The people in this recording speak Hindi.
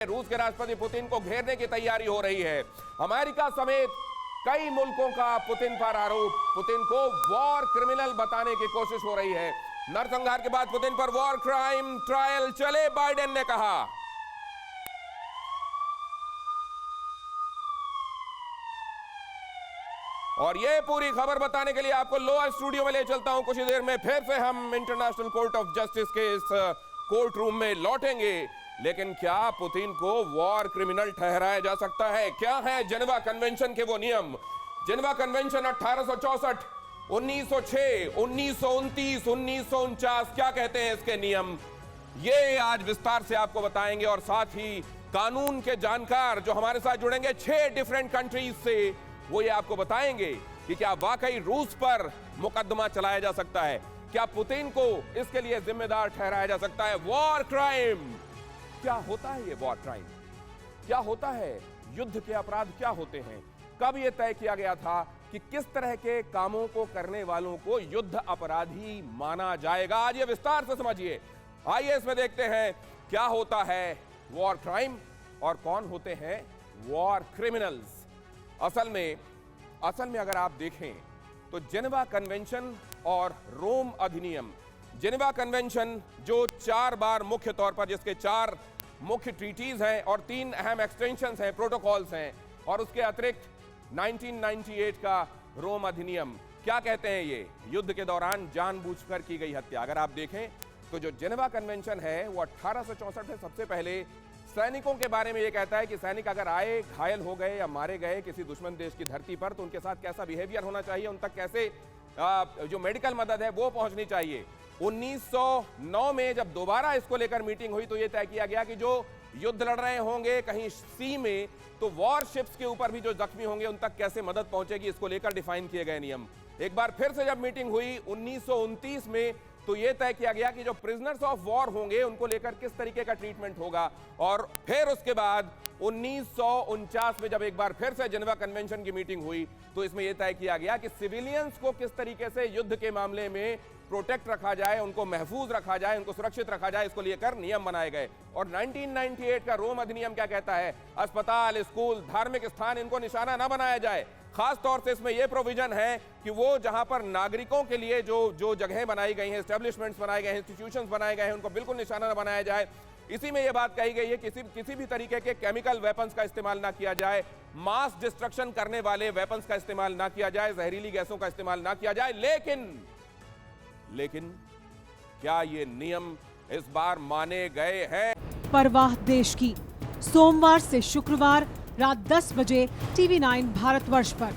रूस के राष्ट्रपति पुतिन को घेरने की तैयारी हो रही है। अमेरिका समेत कई मुल्कों का पुतिन पर आरोप, पुतिन को वॉर क्रिमिनल बताने की कोशिश हो रही है। नरसंहार के बाद पुतिन पर वॉर क्राइम ट्रायल चले, बाइडेन ने कहा। और ये पूरी खबर बताने के लिए आपको लोअर स्टूडियो में ले चलता हूं। कुछ ही देर में फिर से हम इंटरनेशनल कोर्ट ऑफ जस्टिस के इस कोर्ट रूम में लौटेंगे। लेकिन क्या पुतिन को वॉर क्रिमिनल ठहराया जा सकता है? क्या है जेनेवा कन्वेंशन के वो नियम? जेनेवा कन्वेंशन 1864, 1906, 1929, 1949, क्या कहते हैं इसके नियम? ये आज विस्तार से आपको बताएंगे। और साथ ही कानून के जानकार जो हमारे साथ जुड़ेंगे 6 डिफरेंट कंट्रीज से, वो ये आपको बताएंगे कि क्या वाकई रूस पर मुकदमा चलाया जा सकता है, क्या पुतिन को इसके लिए जिम्मेदार ठहराया जा सकता है। वॉर क्राइम क्या होता है? ये वॉर क्राइम क्या होता है? युद्ध के अपराध क्या होते हैं? कब यह तय किया गया था कि किस तरह के कामों को करने वालों को युद्ध अपराधी माना जाएगा? आज ये विस्तार से समझिए। आइए इसमें देखते हैं क्या होता है वॉर क्राइम और कौन होते हैं वॉर क्रिमिनल्स। असल में अगर आप देखें तो जेनेवा कन्वेंशन और रोम अधिनियम, जेनेवा कन्वेंशन जो 4 बार मुख्य तौर पर, जिसके 4 मुख्य ट्रीटीज हैं और 3 अहम एक्सटेंशंस हैं, प्रोटोकॉल्स हैं, और उसके अतिरिक्त 1998 का रोम अधिनियम। क्या कहते हैं ये? युद्ध के दौरान जानबूझकर की गई हत्या। अगर आप देखें तो जो जेनेवा कन्वेंशन है वो 1864 में सबसे पहले सैनिकों के बारे में ये कहता है कि सैनिक अगर आए, घायल हो गए या मारे गए किसी दुश्मन देश की धरती पर, तो उनके साथ कैसा बिहेवियर होना चाहिए, उन तक कैसे जो मेडिकल मदद है वो पहुंचनी चाहिए। 1909 में जब दोबारा इसको लेकर मीटिंग हुई तो यह तय किया गया कि जो युद्ध लड़ रहे होंगे कहीं सी में, तो वॉरशिप्स के ऊपर भी जो जख्मी होंगे उन तक कैसे मदद पहुंचेगी, इसको लेकर डिफाइन किए गए नियम। एक बार फिर से जब मीटिंग हुई 1929 में, तो यह तय किया गया कि जो प्रिजनर्स ऑफ वॉर होंगे उनको लेकर किस तरीके का ट्रीटमेंट होगा। और फिर उसके बाद 1949 में जब एक बार फिर से जेनेवा कन्वेंशन की मीटिंग हुई तो इसमें यह तय किया गया कि सिविलियंस को किस तरीके से युद्ध के मामले में प्रोटेक्ट रखा जाए, उनको महफूज रखा जाए, उनको सुरक्षित रखा जाए, इसको लेकर नियम बनाए गए। और 1998 का रोम अधिनियम क्या कहता है? अस्पताल, स्कूल, धार्मिक स्थान, इनको निशाना ना बनाया जाए। खास तौर से इसमें यह प्रोविजन है कि वो जहां पर नागरिकों के लिए जो जगहें बनाई गई हैं, एस्टेब्लिशमेंट्स बनाए गए हैं, इंस्टीट्यूशंस बनाए गए हैं, उनको बिल्कुल निशाना ना बनाया जाए। इसी में यह बात कही गई है किसी भी तरीके के केमिकल वेपन्स का इस्तेमाल ना किया जाए, मास डिस्ट्रक्शन करने वाले वेपन्स का इस्तेमाल ना किया जाए, जहरीली गैसों का इस्तेमाल ना किया जाए। लेकिन क्या ये नियम इस बार माने गए हैं? परवाह देश की, सोमवार से शुक्रवार रात 10 बजे TV9 भारतवर्ष पर।